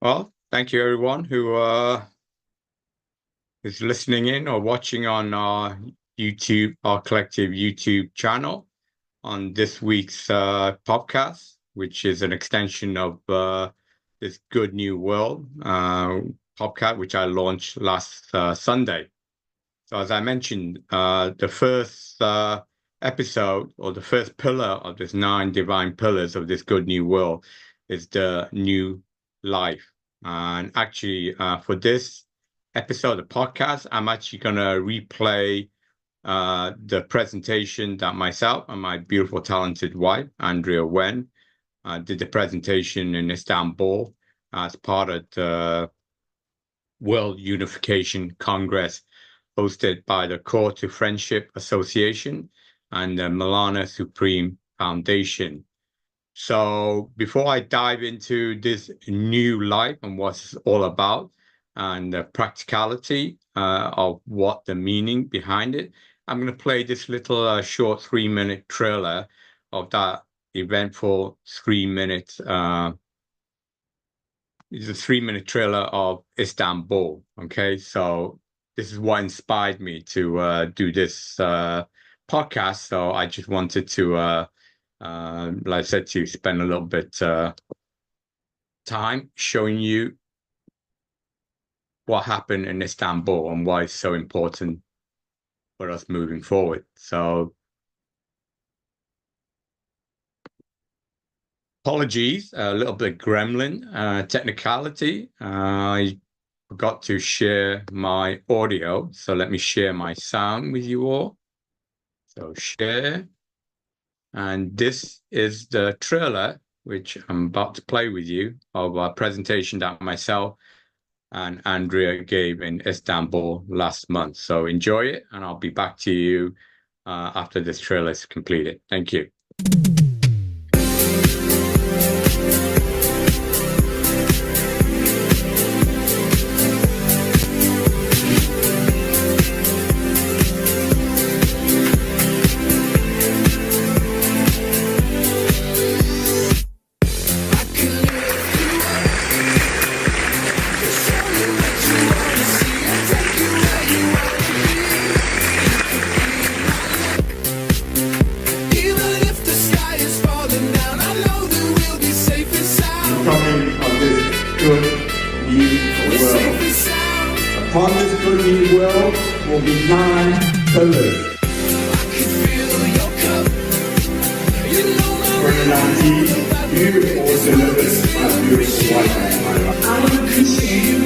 Well, thank you everyone who is listening in or watching on our collective YouTube channel on this week's podcast, which is an extension of this Good New World podcast, which I launched last Sunday. So as I mentioned, the first episode or the first pillar of this 9 divine pillars of this Good New World is the new life. And actually, for this episode of the podcast, I'm actually going to replay the presentation that myself and my beautiful, talented wife, Andrea Wen, did the presentation in Istanbul as part of the World Unification Congress hosted by the Core to Friendship Association and the Milana Supreme Foundation. So before I dive into this new life and what it's all about and the practicality of what the meaning behind it, I'm going to play this little short 3-minute trailer of that eventful 3-minute. It's a 3-minute trailer of Istanbul. Okay, so this is what inspired me to do this podcast. So I just wanted to like I said, to spend a little bit time showing you what happened in Istanbul and why it's so important for us moving forward. So apologies, a little bit gremlin technicality. I forgot to share my audio, so let me share my sound with you all. So share. And this is the trailer, which I'm about to play with you, of a presentation that myself and Andrea gave in Istanbul last month. So enjoy it, and I'll be back to you after this trailer is completed. Thank you. Upon this good new world will be 9 pillars. 2019, beautiful delivered my beautiful wife and my life. I want to appreciate you.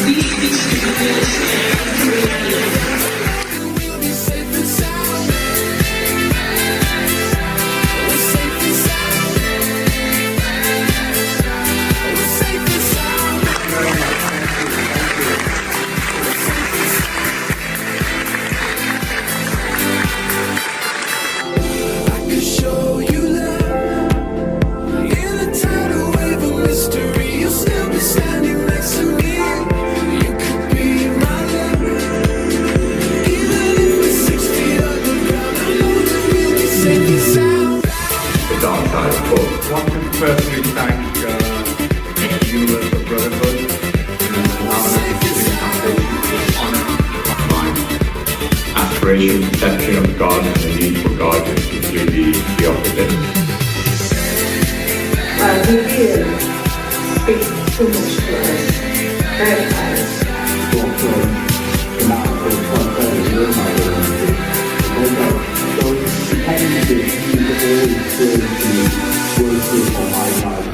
Please speak Firstly, thank Universal Brotherhood and our honor my aspiration, perception of God, and the need for God is completely the opposite. He really speaks too much to us, very fast.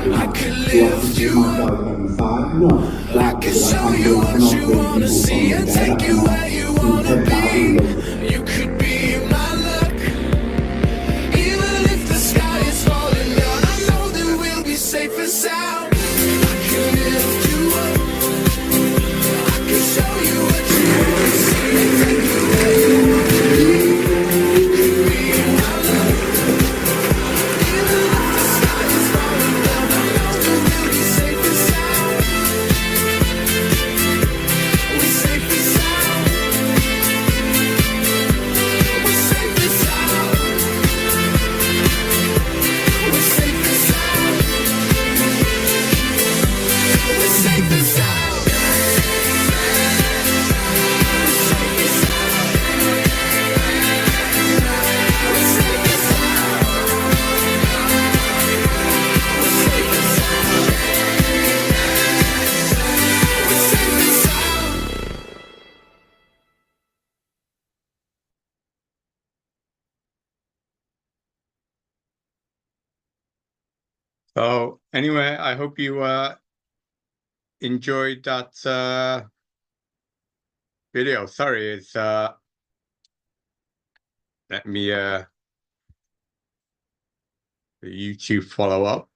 I can lift you up. I can show you what you wanna see and take you where you wanna be. You could be my luck. Even if the sky is falling down, I know that we'll be safe and sound. I can lift you up. I can show you what you wanna see and take you where you wanna be. You could be my luck. Even if the sky is falling down, I know that we'll be safe and sound. So anyway, I hope you enjoyed that video. Sorry, it's let me the YouTube follow up.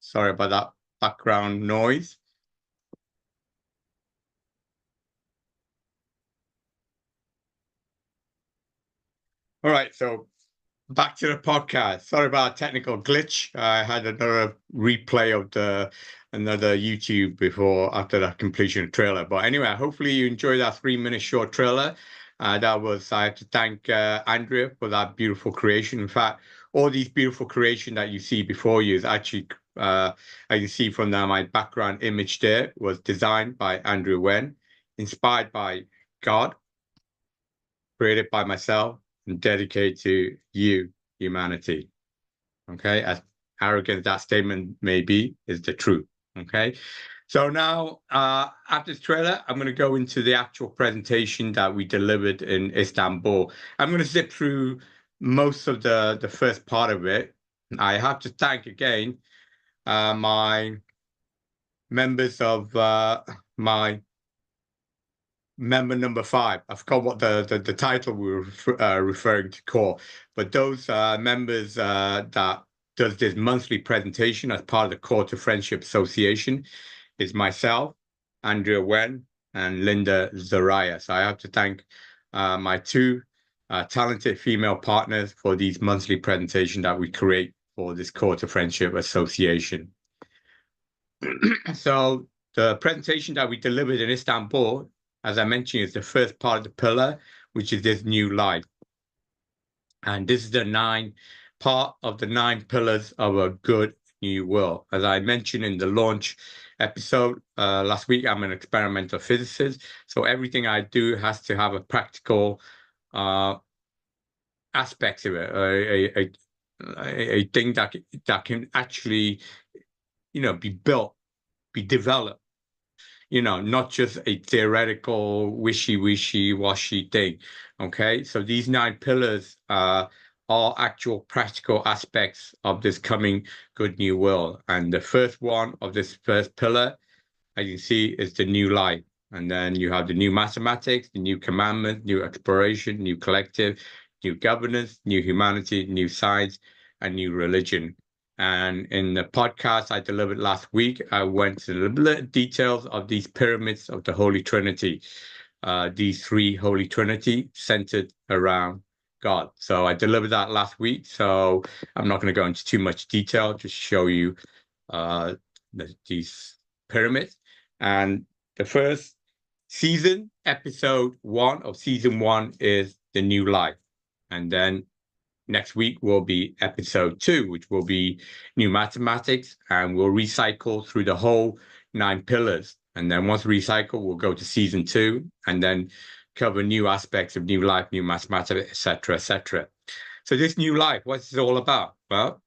Sorry about that background noise. All right, so back to the podcast. Sorry about a technical glitch. I had another replay of another YouTube before after the completion of trailer. But anyway, hopefully you enjoyed that 3-minute short trailer. I have to thank Andrea for that beautiful creation. In fact, all these beautiful creation that you see before you is actually, as you see from my background image there, was designed by Andrea Wen, inspired by God, created by myself, and dedicated to you, humanity. Okay, as arrogant as that statement may be, is the truth. Okay, so now after this trailer, I'm going to go into the actual presentation that we delivered in Istanbul. I'm going to zip through most of the first part of it. I have to thank again my members of my member number 5. I forgot what the title we were referring to call, but those members that does this monthly presentation as part of the Core to Friendship Association is myself, Andrea Wen, and Linda Zaraya. So I have to thank my 2 talented female partners for these monthly presentations that we create for this Core to Friendship Association. So the presentation that we delivered in Istanbul, as I mentioned, is the first part of the pillar, which is this new life. And this is the 9 part of the 9 pillars of a good new world. As I mentioned in the launch episode last week, I'm an experimental physicist. So everything I do has to have a practical aspect of it, a thing that can actually, be built, be developed. Not just a theoretical, wishy-washy thing. Okay, so these 9 pillars are actual practical aspects of this coming good new world. And the first one of this first pillar, as you see, is the new life. And then you have the new mathematics, the new commandment, new exploration, new collective, new governance, new humanity, new science, and new religion. And in the podcast I delivered last week, I went to the details of these pyramids of the Holy Trinity, these 3 Holy Trinity centered around God. So I delivered that last week. So I'm not going to go into too much detail, just show you these pyramids. And the first season, episode 1 of season 1 is the new life. And then next week will be episode 2, which will be new mathematics, and we'll recycle through the whole 9 pillars. And then once recycle, we'll go to season 2 and then cover new aspects of new life, new mathematics, etc., etc. So this new life, what's it all about? Well,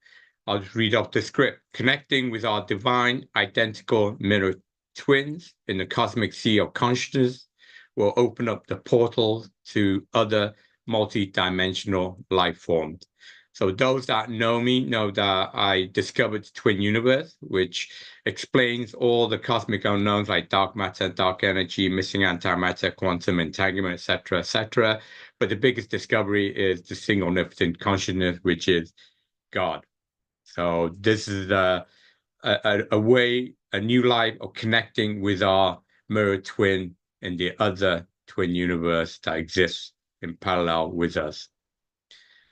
I'll just read off the script. Connecting with our divine, identical mirror twins in the cosmic sea of consciousness will open up the portal to other multi-dimensional life forms. So those that know me know that I discovered the twin universe, which explains all the cosmic unknowns like dark matter, dark energy, missing antimatter, quantum entanglement, etc., etc. But the biggest discovery is the single omnipotent consciousness, which is God. So this is a way, a new life of connecting with our mirror twin in the other twin universe that exists in parallel with us.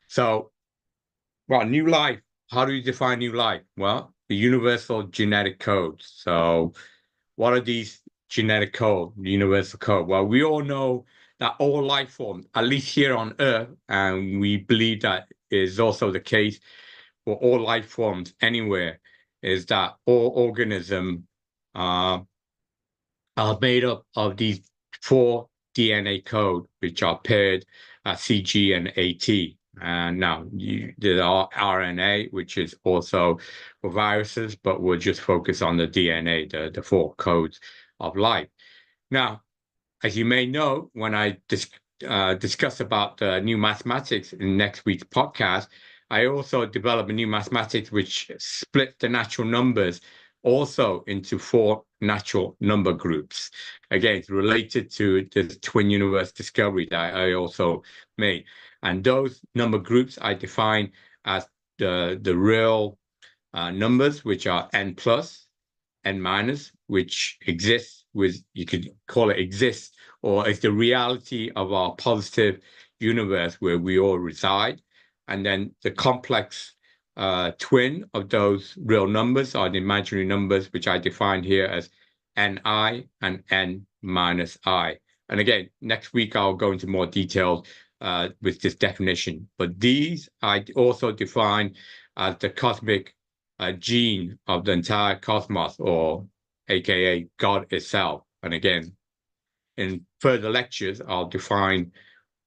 So, well, new life, how do you define new life? Well, the universal genetic codes. So what are these genetic code, the universal code? Well, we all know that all life forms, at least here on Earth, and we believe that is also the case for all life forms anywhere, is that all organisms are made up of these 4 DNA code, which are paired CG and AT. And now there are RNA, which is also for viruses, but we'll just focus on the DNA, the 4 codes of life. Now, as you may know, when I discuss about new mathematics in next week's podcast, I also developed a new mathematics which split the natural numbers also into 4 natural number groups. Again, it's related to the twin universe discovery that I also made. And those number groups I define as the real numbers, which are n plus, n minus, which exists with, you could call it exists, or is the reality of our positive universe where we all reside. And then the complex twin of those real numbers are the imaginary numbers, which I define here as ni and n minus I. And again, next week I'll go into more details with this definition. But these I also define as the cosmic gene of the entire cosmos, or aka God itself. And again, in further lectures, I'll define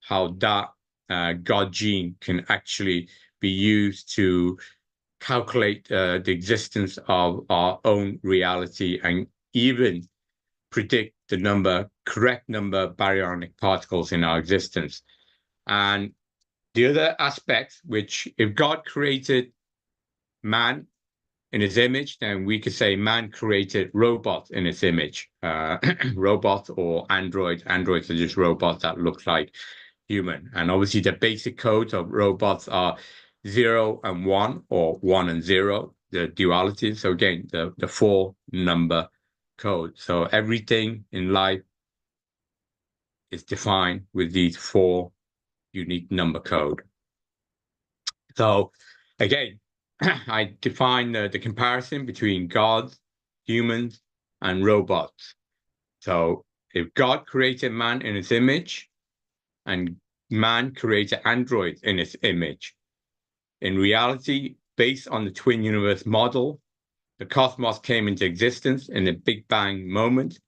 how that God gene can actually be used to calculate the existence of our own reality and even predict the correct number of baryonic particles in our existence. And the other aspects, which if God created man in his image, then we could say man created robots in his image. Robots or androids. Androids are just robots that look like human. And obviously the basic codes of robots are 0 and 1, or 1 and 0, the duality. So again, the 4 number code. So everything in life is defined with these 4 unique number code. So again, I define the comparison between gods, humans, and robots. So if God created man in his image and man created androids in his image, in reality, based on the twin universe model, the cosmos came into existence in a Big Bang moment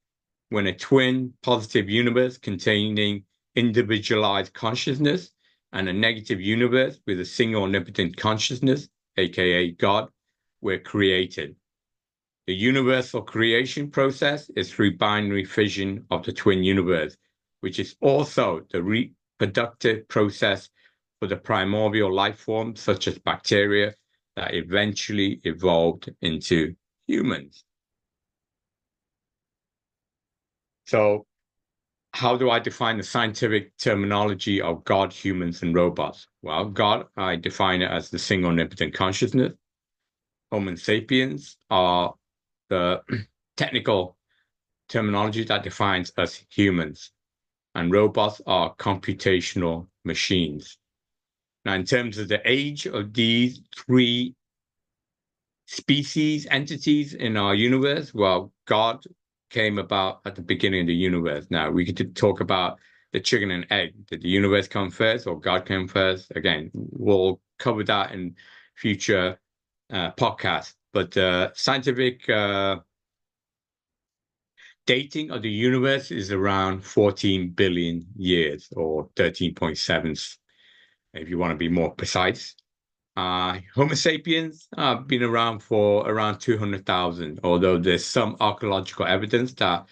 when a twin positive universe containing individualized consciousness and a negative universe with a single omnipotent consciousness, aka God, were created. The universal creation process is through binary fission of the twin universe, which is also the reproductive process for the primordial life forms such as bacteria that eventually evolved into humans. So how do I define the scientific terminology of God, humans, and robots? Well, God, I define it as the single omnipotent consciousness. Homo sapiens are the technical terminology that defines us humans. And robots are computational machines. Now, in terms of the age of these 3 species, entities in our universe, well, God came about at the beginning of the universe. Now, we could talk about the chicken and egg. Did the universe come first or God came first? Again, we'll cover that in future podcasts. But scientific dating of the universe is around 14 billion years, or 13.7, if you want to be more precise. Homo sapiens have been around for around 200,000, although there's some archaeological evidence that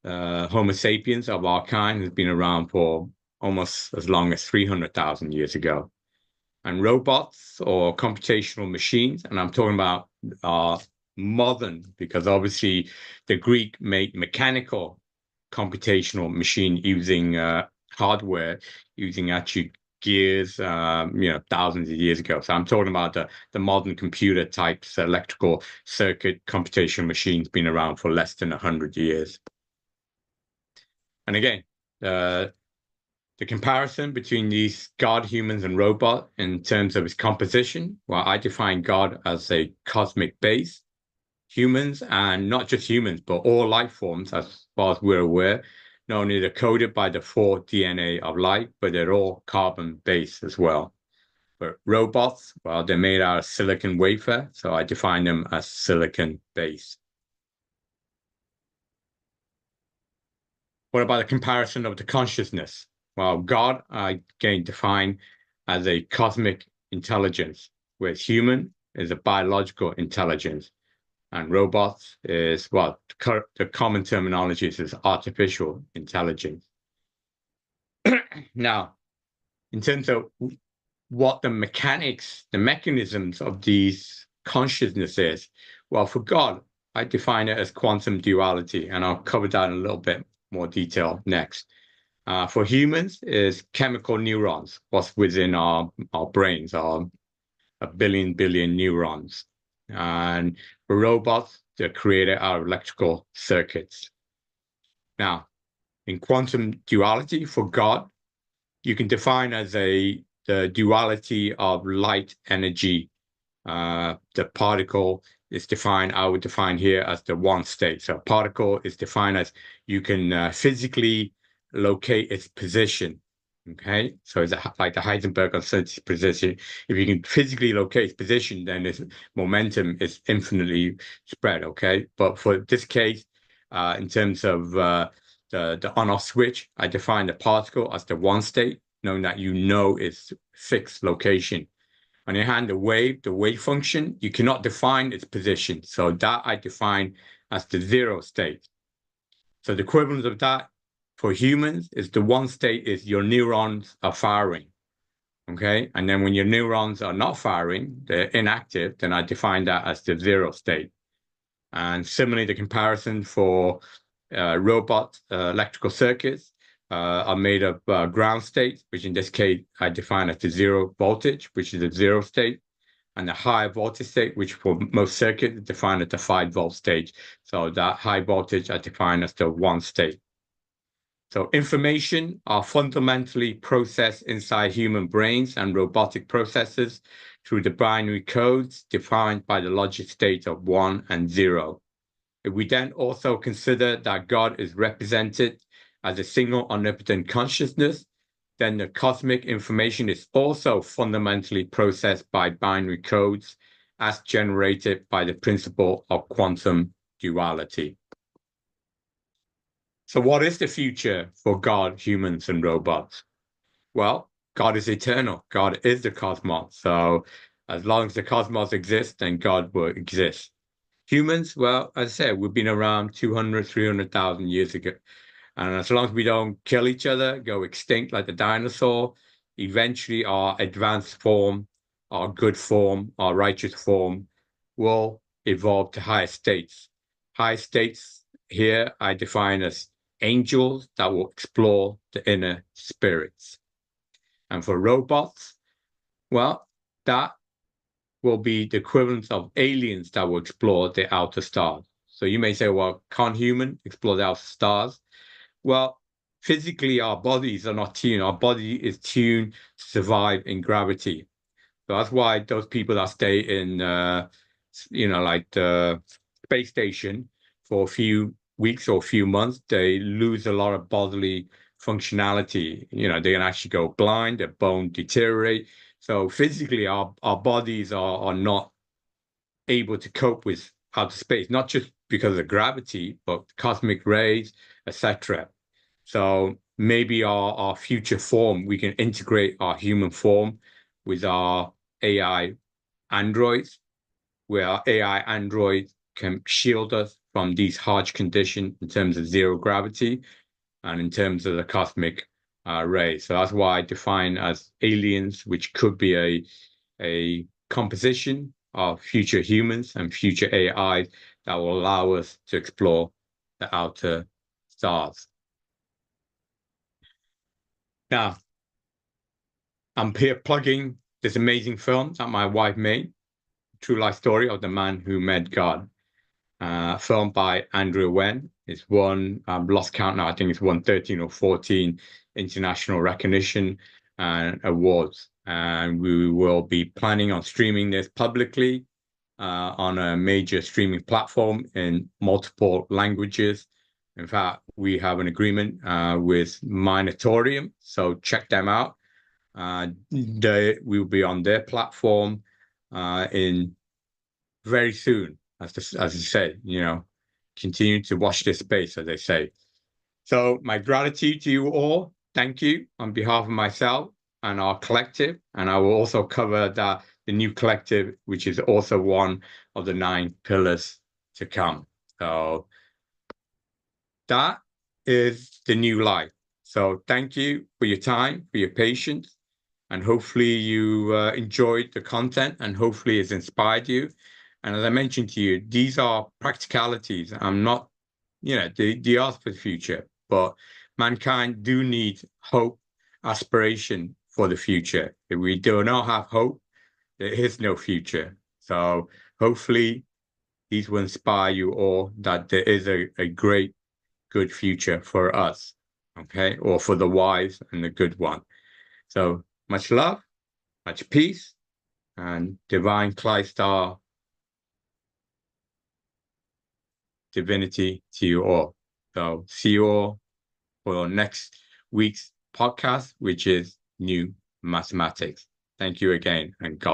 Homo sapiens of our kind has been around for almost as long as 300,000 years ago. And robots or computational machines, and I'm talking about modern, because obviously the Greek made mechanical computational machine using hardware, using actually gears, thousands of years ago. So I'm talking about the modern computer types, electrical circuit computational machines been around for less than 100 years. And again, the comparison between these God, humans, and robot in terms of its composition, well, I define God as a cosmic base. Humans, and not just humans, but all life forms, as far as we're aware, not only they're coded by the 4 DNA of life, but they're all carbon-based as well. But robots, well, they're made out of silicon wafer, so I define them as silicon-based. What about the comparison of the consciousness? Well, God, I again define as a cosmic intelligence, whereas human is a biological intelligence. And robots is, well, the common terminology is artificial intelligence. Now, in terms of what the mechanisms of these consciousnesses. Well, for God, I define it as quantum duality, and I'll cover that in a little bit more detail next. For humans, is chemical neurons, what's within our brains, a billion neurons. And for robots, they're created out of electrical circuits. Now, in quantum duality, for God, you can define as the duality of light energy. The particle is defined, I would define here as the one state. So particle is defined as you can physically locate its position. Okay, so it's like the Heisenberg uncertainty position. If you can physically locate its position, then its momentum is infinitely spread. Okay, but for this case, in terms of the on-off switch, I define the particle as the one state, knowing that its fixed location. On the other hand, the wave function, you cannot define its position. So that I define as the zero state. So the equivalent of that for humans is the one state is your neurons are firing. Okay, and then when your neurons are not firing, they're inactive, then I define that as the zero state. And similarly, the comparison for robot electrical circuits are made of ground state, which in this case I define as the zero voltage, which is the zero state, and the high voltage state, which for most circuits is defined as the 5-volt stage. So that high voltage I define as the one state. So information are fundamentally processed inside human brains and robotic processes through the binary codes defined by the logic state of 1 and 0. If we then also consider that God is represented as a single omnipotent consciousness, then the cosmic information is also fundamentally processed by binary codes as generated by the principle of quantum duality. So what is the future for God, humans, and robots? Well, God is eternal. God is the cosmos. So as long as the cosmos exists, then God will exist. Humans, well, as I said, we've been around 200, 300,000 years ago. And as long as we don't kill each other, go extinct like the dinosaur, eventually our advanced form, our good form, our righteous form will evolve to higher states. Higher states here I define as angels that will explore the inner spirits. And for robots, well, that will be the equivalent of aliens that will explore the outer stars. So you may say, well, can't human explore the outer stars? Well, physically, our bodies are not tuned. Our body is tuned to survive in gravity. So that's why those people that stay in, like the space station for a few weeks or a few months, they lose a lot of bodily functionality. They can actually go blind, their bone deteriorate. So physically, our bodies are not able to cope with outer space, not just because of gravity, but cosmic rays, etc. So maybe our future form, we can integrate our human form with our AI androids, where our AI android can shield us from these harsh conditions in terms of zero gravity and in terms of the cosmic rays. So that's why I define as aliens, which could be a composition of future humans and future AI that will allow us to explore the outer stars. Now, I'm here plugging this amazing film that my wife made, True Life Story of the Man Who Met God, filmed by Andrea Wen. It's won, I've lost count now, I think it's won 13 or 14 international recognition and awards. And we will be planning on streaming this publicly on a major streaming platform in multiple languages. In fact, we have an agreement with Minotaurium, so check them out. They will be on their platform in very soon, as I say, continue to watch this space, as they say. So my gratitude to you all. Thank you on behalf of myself and our collective. And I will also cover the new collective, which is also one of the 9 pillars to come. So that is the new life. So thank you for your time, for your patience. And hopefully you enjoyed the content, and hopefully it's inspired you. And as I mentioned to you, these are practicalities. I'm not, the earth for the future, but mankind do need hope, aspiration for the future. If we do not have hope, there is no future. So hopefully these will inspire you all that there is a great, good future for us, okay? Or for the wise and the good one. So much love, much peace, and divine Clydestar divinity to you all. So see you all for next week's podcast, which is New Mathematics. Thank you again, and God